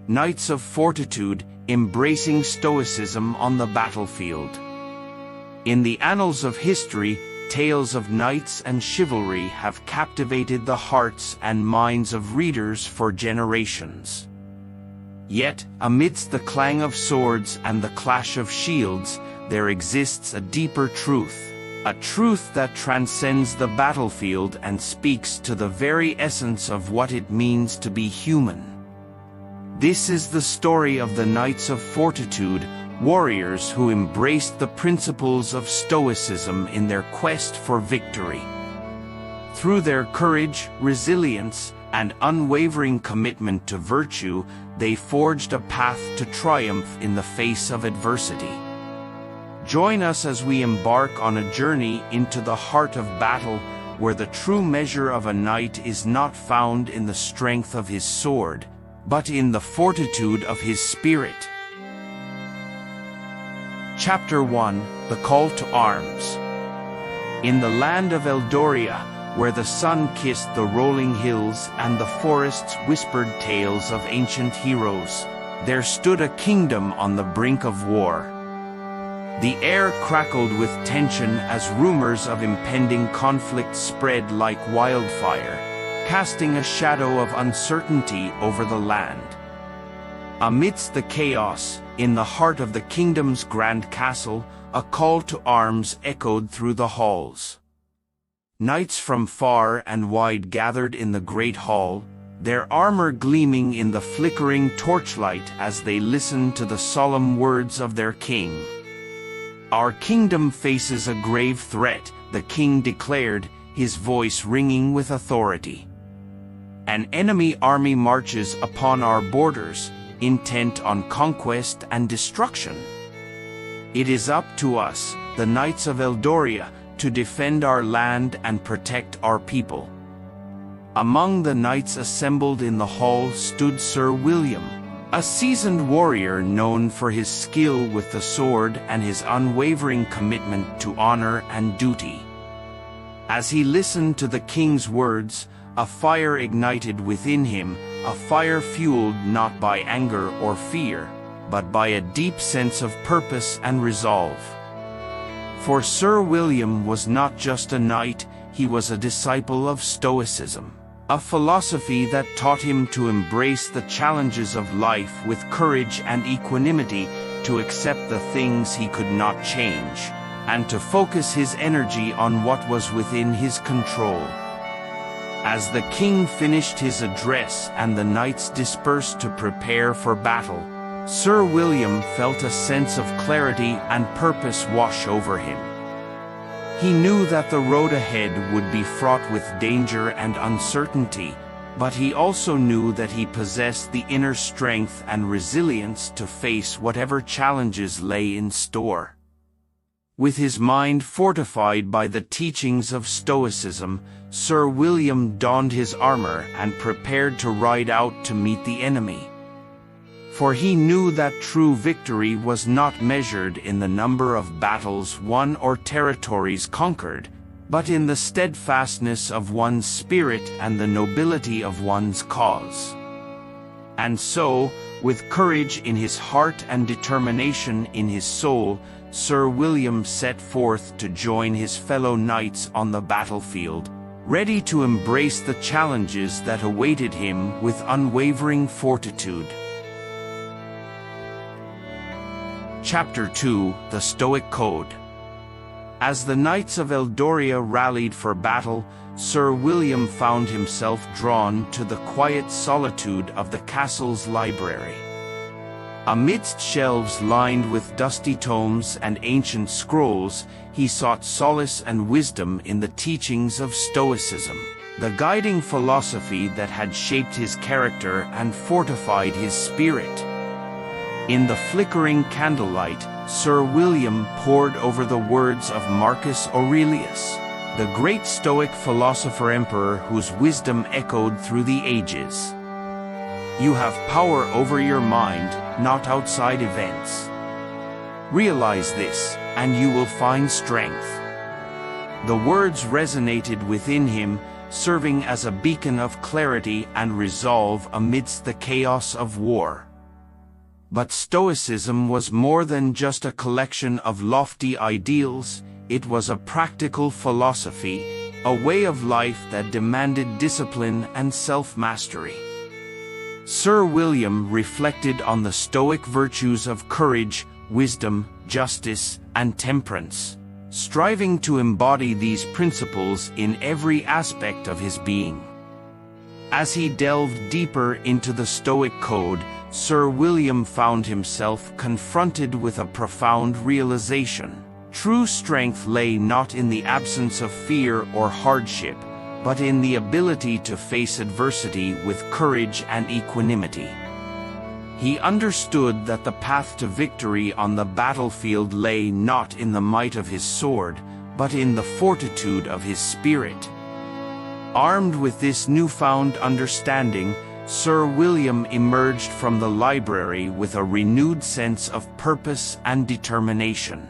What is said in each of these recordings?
Knights of Fortitude, embracing Stoicism on the battlefield. In the annals of history, tales of knights and chivalry have captivated the hearts and minds of readers for generations. Yet, amidst the clang of swords and the clash of shields, there exists a deeper truth, a truth that transcends the battlefield and speaks to the very essence of what it means to be human. This is the story of the Knights of Fortitude, warriors who embraced the principles of Stoicism in their quest for victory. Through their courage, resilience, and unwavering commitment to virtue, they forged a path to triumph in the face of adversity. Join us as we embark on a journey into the heart of battle, where the true measure of a knight is not found in the strength of his sword, but in the fortitude of his spirit. Chapter 1: The Call to Arms. In the land of Eldoria, where the sun kissed the rolling hills and the forests whispered tales of ancient heroes, there stood a kingdom on the brink of war. The air crackled with tension as rumors of impending conflict spread like wildfire, casting a shadow of uncertainty over the land. Amidst the chaos, in the heart of the kingdom's grand castle, a call to arms echoed through the halls. Knights from far and wide gathered in the great hall, their armor gleaming in the flickering torchlight as they listened to the solemn words of their king. "Our kingdom faces a grave threat," the king declared, his voice ringing with authority. "An enemy army marches upon our borders, intent on conquest and destruction. It is up to us, the Knights of Eldoria, to defend our land and protect our people." Among the knights assembled in the hall stood Sir William, a seasoned warrior known for his skill with the sword and his unwavering commitment to honor and duty. As he listened to the king's words, a fire ignited within him, a fire fueled not by anger or fear, but by a deep sense of purpose and resolve. For Sir William was not just a knight, he was a disciple of Stoicism, a philosophy that taught him to embrace the challenges of life with courage and equanimity, to accept the things he could not change, and to focus his energy on what was within his control. As the king finished his address and the knights dispersed to prepare for battle, Sir William felt a sense of clarity and purpose wash over him. He knew that the road ahead would be fraught with danger and uncertainty, but he also knew that he possessed the inner strength and resilience to face whatever challenges lay in store. With his mind fortified by the teachings of Stoicism, Sir William donned his armor and prepared to ride out to meet the enemy. For he knew that true victory was not measured in the number of battles won or territories conquered, but in the steadfastness of one's spirit and the nobility of one's cause. And so, with courage in his heart and determination in his soul, Sir William set forth to join his fellow knights on the battlefield, ready to embrace the challenges that awaited him with unwavering fortitude. Chapter 2: The Stoic Code. As the Knights of Eldoria rallied for battle, Sir William found himself drawn to the quiet solitude of the castle's library. Amidst shelves lined with dusty tomes and ancient scrolls, he sought solace and wisdom in the teachings of Stoicism, the guiding philosophy that had shaped his character and fortified his spirit. In the flickering candlelight, Sir William pored over the words of Marcus Aurelius, the great Stoic philosopher-emperor whose wisdom echoed through the ages. "You have power over your mind, not outside events. Realize this, and you will find strength." The words resonated within him, serving as a beacon of clarity and resolve amidst the chaos of war. But Stoicism was more than just a collection of lofty ideals. It was a practical philosophy, a way of life that demanded discipline and self-mastery. Sir William reflected on the Stoic virtues of courage, wisdom, justice, and temperance, striving to embody these principles in every aspect of his being. As he delved deeper into the Stoic code, Sir William found himself confronted with a profound realization. True strength lay not in the absence of fear or hardship, but in the ability to face adversity with courage and equanimity. He understood that the path to victory on the battlefield lay not in the might of his sword, but in the fortitude of his spirit. Armed with this newfound understanding, Sir William emerged from the library with a renewed sense of purpose and determination.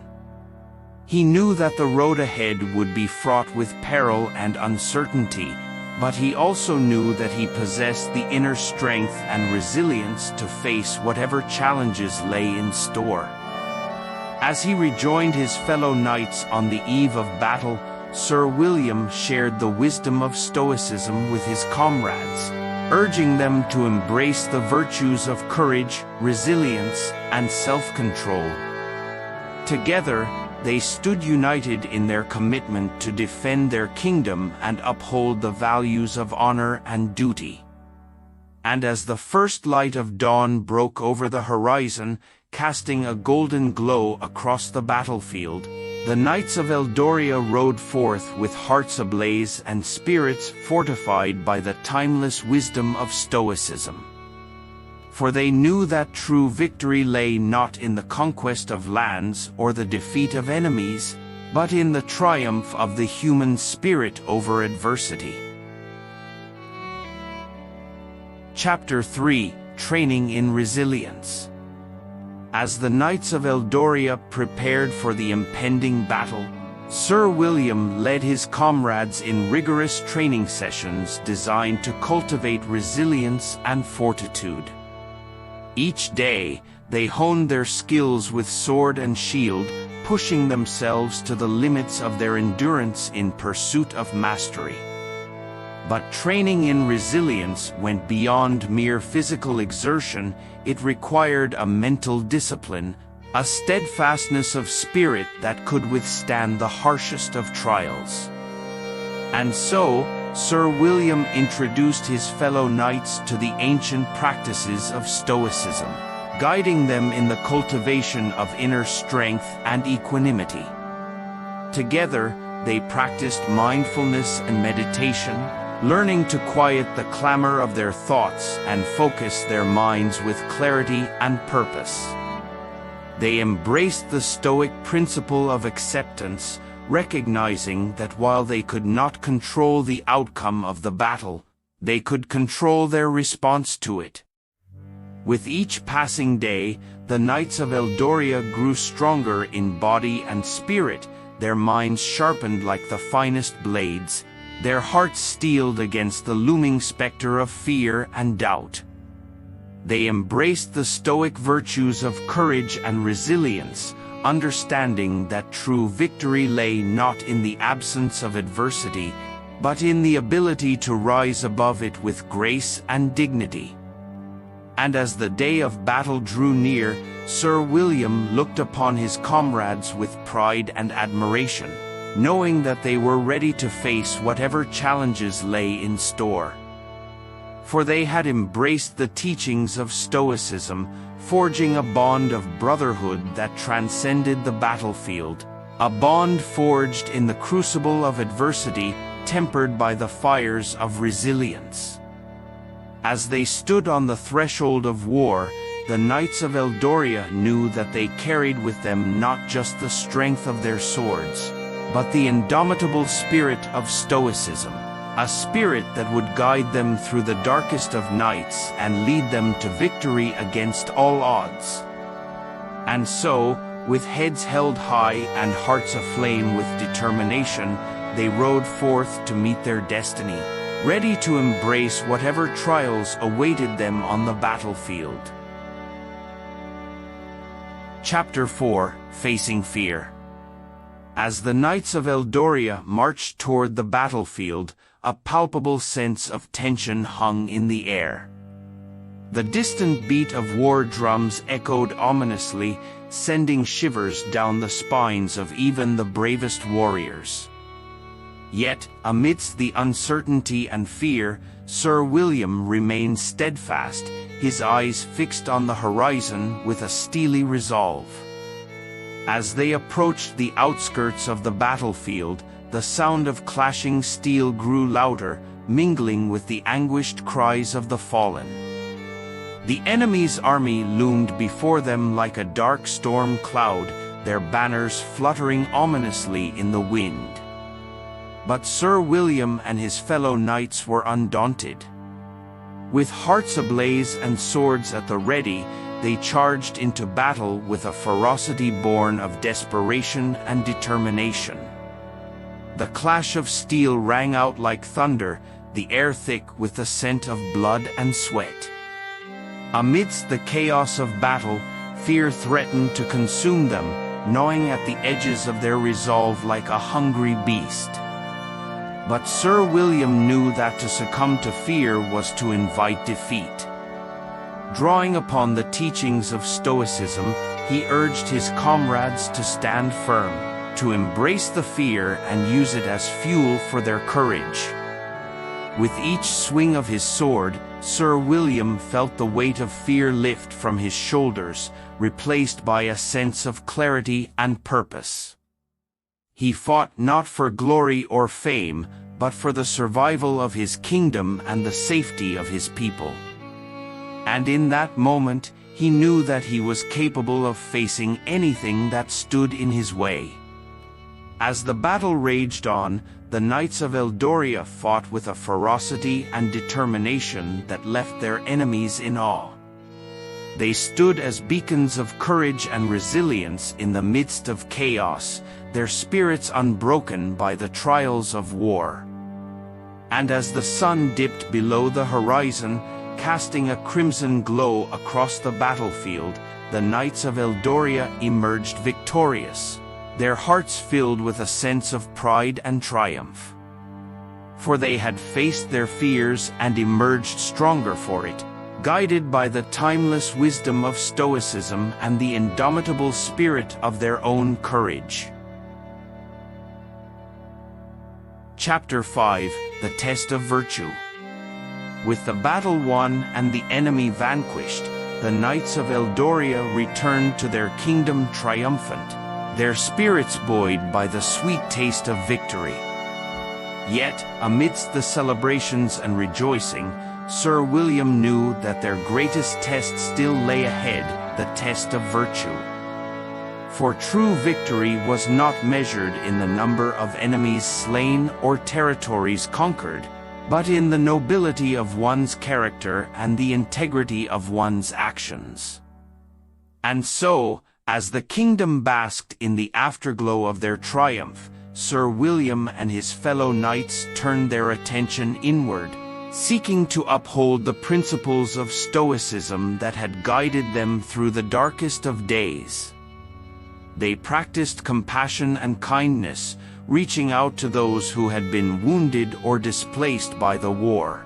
He knew that the road ahead would be fraught with peril and uncertainty, but he also knew that he possessed the inner strength and resilience to face whatever challenges lay in store. As he rejoined his fellow knights on the eve of battle, Sir William shared the wisdom of Stoicism with his comrades, urging them to embrace the virtues of courage, resilience, and self-control. Together, they stood united in their commitment to defend their kingdom and uphold the values of honor and duty. And as the first light of dawn broke over the horizon, casting a golden glow across the battlefield, the Knights of Eldoria rode forth with hearts ablaze and spirits fortified by the timeless wisdom of Stoicism. For they knew that true victory lay not in the conquest of lands or the defeat of enemies, but in the triumph of the human spirit over adversity. Chapter 3: Training in Resilience. As the Knights of Eldoria prepared for the impending battle, Sir William led his comrades in rigorous training sessions designed to cultivate resilience and fortitude. Each day, they honed their skills with sword and shield, pushing themselves to the limits of their endurance in pursuit of mastery. But training in resilience went beyond mere physical exertion. It required a mental discipline, a steadfastness of spirit that could withstand the harshest of trials. And so, Sir William introduced his fellow knights to the ancient practices of Stoicism, guiding them in the cultivation of inner strength and equanimity. Together, they practiced mindfulness and meditation, learning to quiet the clamor of their thoughts and focus their minds with clarity and purpose. They embraced the Stoic principle of acceptance, recognizing that while they could not control the outcome of the battle, they could control their response to it. With each passing day, the Knights of Eldoria grew stronger in body and spirit, their minds sharpened like the finest blades, their hearts steeled against the looming specter of fear and doubt. They embraced the Stoic virtues of courage and resilience, understanding that true victory lay not in the absence of adversity, but in the ability to rise above it with grace and dignity. And as the day of battle drew near, Sir William looked upon his comrades with pride and admiration, knowing that they were ready to face whatever challenges lay in store. For they had embraced the teachings of Stoicism, forging a bond of brotherhood that transcended the battlefield, a bond forged in the crucible of adversity, tempered by the fires of resilience. As they stood on the threshold of war, the Knights of Eldoria knew that they carried with them not just the strength of their swords, but the indomitable spirit of Stoicism, a spirit that would guide them through the darkest of nights and lead them to victory against all odds. And so, with heads held high and hearts aflame with determination, they rode forth to meet their destiny, ready to embrace whatever trials awaited them on the battlefield. Chapter 4, Facing Fear. As the knights of Eldoria marched toward the battlefield, a palpable sense of tension hung in the air. The distant beat of war drums echoed ominously, sending shivers down the spines of even the bravest warriors. Yet, amidst the uncertainty and fear, Sir William remained steadfast, his eyes fixed on the horizon with a steely resolve. As they approached the outskirts of the battlefield, the sound of clashing steel grew louder, mingling with the anguished cries of the fallen. The enemy's army loomed before them like a dark storm cloud, their banners fluttering ominously in the wind. But Sir William and his fellow knights were undaunted. With hearts ablaze and swords at the ready, they charged into battle with a ferocity born of desperation and determination. The clash of steel rang out like thunder, the air thick with the scent of blood and sweat. Amidst the chaos of battle, fear threatened to consume them, gnawing at the edges of their resolve like a hungry beast. But Sir William knew that to succumb to fear was to invite defeat. Drawing upon the teachings of Stoicism, he urged his comrades to stand firm, to embrace the fear and use it as fuel for their courage. With each swing of his sword, Sir William felt the weight of fear lift from his shoulders, replaced by a sense of clarity and purpose. He fought not for glory or fame, but for the survival of his kingdom and the safety of his people. And in that moment, he knew that he was capable of facing anything that stood in his way. As the battle raged on, the knights of Eldoria fought with a ferocity and determination that left their enemies in awe. They stood as beacons of courage and resilience in the midst of chaos, their spirits unbroken by the trials of war. And as the sun dipped below the horizon, casting a crimson glow across the battlefield, the knights of Eldoria emerged victorious, their hearts filled with a sense of pride and triumph. For they had faced their fears and emerged stronger for it, guided by the timeless wisdom of Stoicism and the indomitable spirit of their own courage. Chapter 5, The Test of Virtue. With the battle won and the enemy vanquished, the knights of Eldoria returned to their kingdom triumphant, their spirits buoyed by the sweet taste of victory. Yet, amidst the celebrations and rejoicing, Sir William knew that their greatest test still lay ahead, the test of virtue. For true victory was not measured in the number of enemies slain or territories conquered, but in the nobility of one's character and the integrity of one's actions. And so, as the kingdom basked in the afterglow of their triumph, Sir William and his fellow knights turned their attention inward, seeking to uphold the principles of Stoicism that had guided them through the darkest of days. They practiced compassion and kindness, reaching out to those who had been wounded or displaced by the war.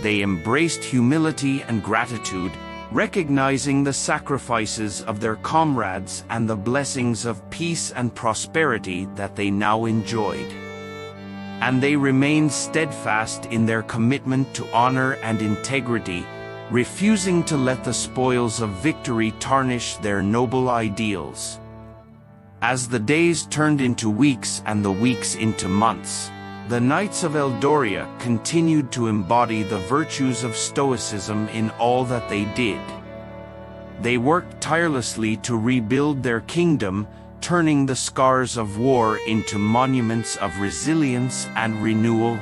They embraced humility and gratitude, recognizing the sacrifices of their comrades and the blessings of peace and prosperity that they now enjoyed. And they remained steadfast in their commitment to honor and integrity, refusing to let the spoils of victory tarnish their noble ideals. As the days turned into weeks and the weeks into months, the knights of Eldoria continued to embody the virtues of Stoicism in all that they did. They worked tirelessly to rebuild their kingdom, turning the scars of war into monuments of resilience and renewal.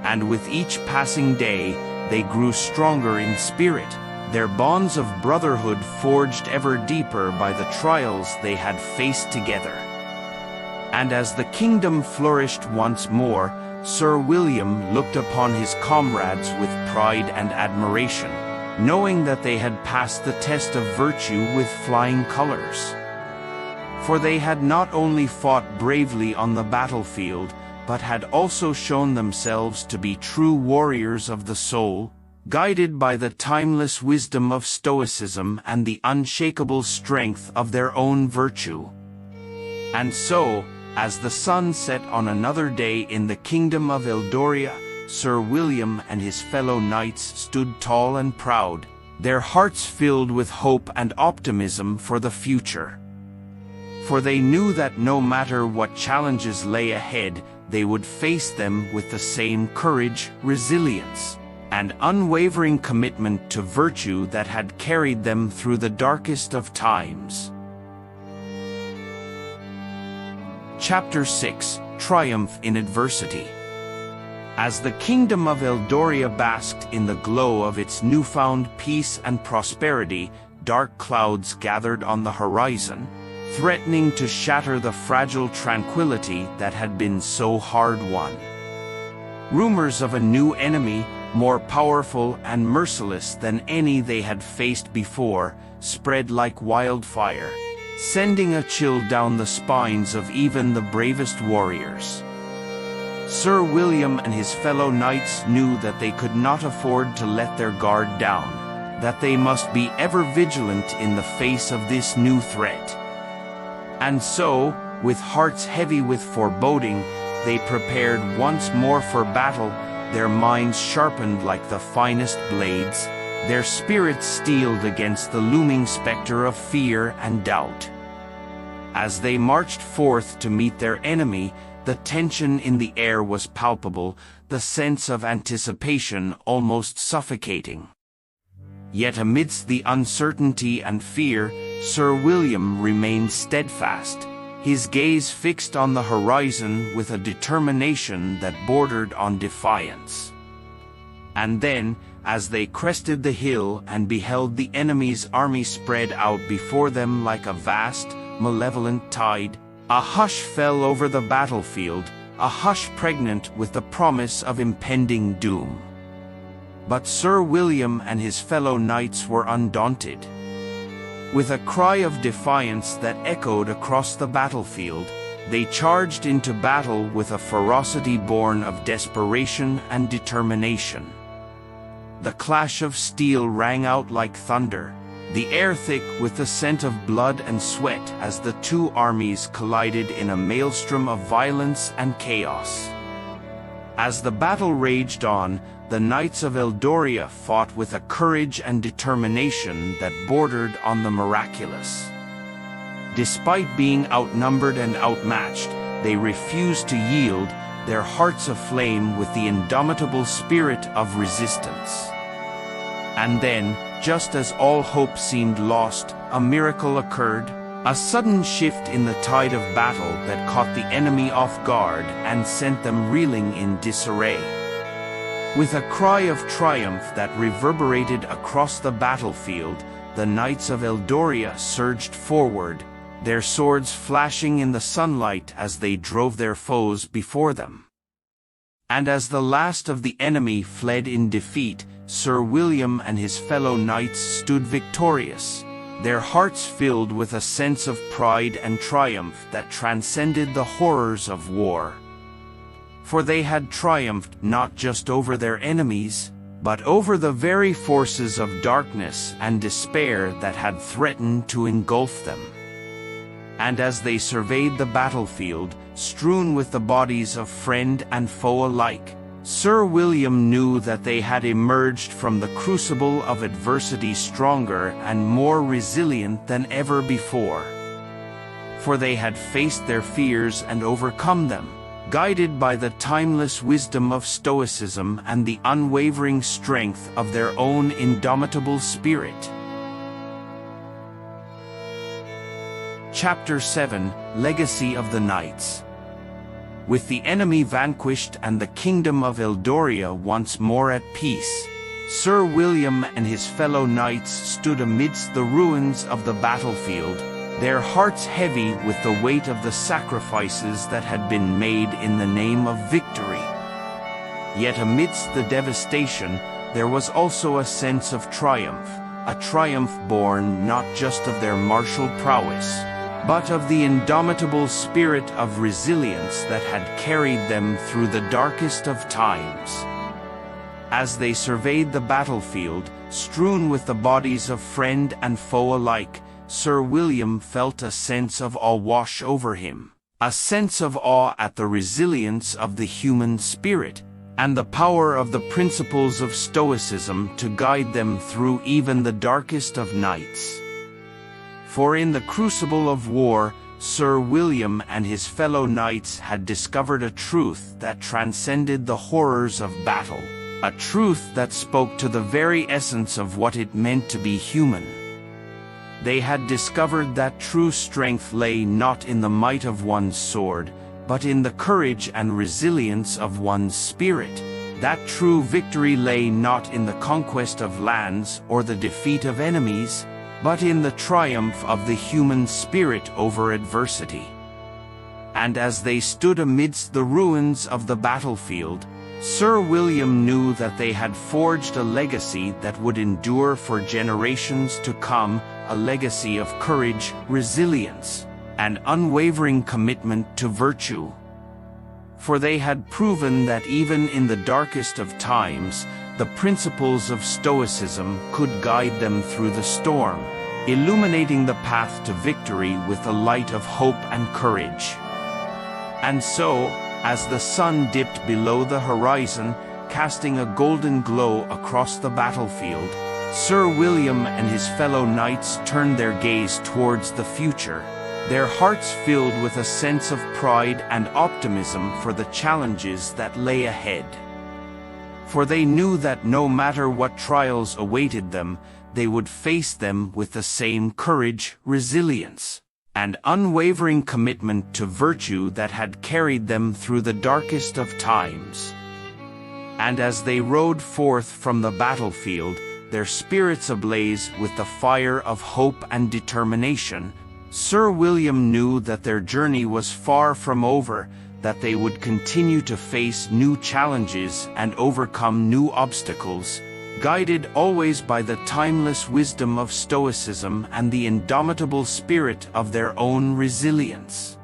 And with each passing day, they grew stronger in spirit, their bonds of brotherhood forged ever deeper by the trials they had faced together. And as the kingdom flourished once more, Sir William looked upon his comrades with pride and admiration, knowing that they had passed the test of virtue with flying colors. For they had not only fought bravely on the battlefield, but had also shown themselves to be true warriors of the soul, guided by the timeless wisdom of Stoicism and the unshakable strength of their own virtue. And so, as the sun set on another day in the kingdom of Eldoria, Sir William and his fellow knights stood tall and proud, their hearts filled with hope and optimism for the future. For they knew that no matter what challenges lay ahead, they would face them with the same courage, resilience, and unwavering commitment to virtue that had carried them through the darkest of times. Chapter 6: Triumph in Adversity. As the kingdom of Eldoria basked in the glow of its newfound peace and prosperity, dark clouds gathered on the horizon, threatening to shatter the fragile tranquility that had been so hard-won. Rumors of a new enemy, more powerful and merciless than any they had faced before, spread like wildfire, sending a chill down the spines of even the bravest warriors. Sir William and his fellow knights knew that they could not afford to let their guard down, that they must be ever vigilant in the face of this new threat. And so, with hearts heavy with foreboding, they prepared once more for battle, their minds sharpened like the finest blades, their spirits steeled against the looming specter of fear and doubt. As they marched forth to meet their enemy, the tension in the air was palpable, the sense of anticipation almost suffocating. Yet amidst the uncertainty and fear, Sir William remained steadfast, his gaze fixed on the horizon with a determination that bordered on defiance. And then, as they crested the hill and beheld the enemy's army spread out before them like a vast, malevolent tide, a hush fell over the battlefield, a hush pregnant with the promise of impending doom. But Sir William and his fellow knights were undaunted. With a cry of defiance that echoed across the battlefield, they charged into battle with a ferocity born of desperation and determination. The clash of steel rang out like thunder, the air thick with the scent of blood and sweat as the two armies collided in a maelstrom of violence and chaos. As the battle raged on, the knights of Eldoria fought with a courage and determination that bordered on the miraculous. Despite being outnumbered and outmatched, they refused to yield, their hearts aflame with the indomitable spirit of resistance. And then, just as all hope seemed lost, a miracle occurred, a sudden shift in the tide of battle that caught the enemy off guard and sent them reeling in disarray. With a cry of triumph that reverberated across the battlefield, the knights of Eldoria surged forward, their swords flashing in the sunlight as they drove their foes before them. And as the last of the enemy fled in defeat, Sir William and his fellow knights stood victorious, their hearts filled with a sense of pride and triumph that transcended the horrors of war. For they had triumphed not just over their enemies, but over the very forces of darkness and despair that had threatened to engulf them. And as they surveyed the battlefield, strewn with the bodies of friend and foe alike, Sir William knew that they had emerged from the crucible of adversity stronger and more resilient than ever before. For they had faced their fears and overcome them, guided by the timeless wisdom of Stoicism and the unwavering strength of their own indomitable spirit. Chapter 7: Legacy of the Knights. With the enemy vanquished and the kingdom of Eldoria once more at peace, Sir William and his fellow knights stood amidst the ruins of the battlefield, their hearts heavy with the weight of the sacrifices that had been made in the name of victory. Yet amidst the devastation, there was also a sense of triumph, a triumph born not just of their martial prowess, but of the indomitable spirit of resilience that had carried them through the darkest of times. As they surveyed the battlefield, strewn with the bodies of friend and foe alike, Sir William felt a sense of awe wash over him, a sense of awe at the resilience of the human spirit, and the power of the principles of Stoicism to guide them through even the darkest of nights. For in the crucible of war, Sir William and his fellow knights had discovered a truth that transcended the horrors of battle, a truth that spoke to the very essence of what it meant to be human. They had discovered that true strength lay not in the might of one's sword, but in the courage and resilience of one's spirit. That true victory lay not in the conquest of lands or the defeat of enemies, but in the triumph of the human spirit over adversity. And as they stood amidst the ruins of the battlefield, Sir William knew that they had forged a legacy that would endure for generations to come, a legacy of courage, resilience, and unwavering commitment to virtue. For they had proven that even in the darkest of times, the principles of Stoicism could guide them through the storm, illuminating the path to victory with the light of hope and courage. And so, as the sun dipped below the horizon, casting a golden glow across the battlefield, Sir William and his fellow knights turned their gaze towards the future, their hearts filled with a sense of pride and optimism for the challenges that lay ahead. For they knew that no matter what trials awaited them, they would face them with the same courage, resilience, and unwavering commitment to virtue that had carried them through the darkest of times. And as they rode forth from the battlefield, their spirits ablaze with the fire of hope and determination, Sir William knew that their journey was far from over, that they would continue to face new challenges and overcome new obstacles, guided always by the timeless wisdom of Stoicism and the indomitable spirit of their own resilience.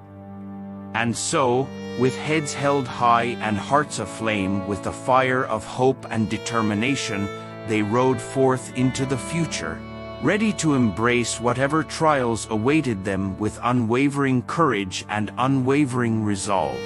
And so, with heads held high and hearts aflame with the fire of hope and determination, they rode forth into the future, ready to embrace whatever trials awaited them with unwavering courage and unwavering resolve.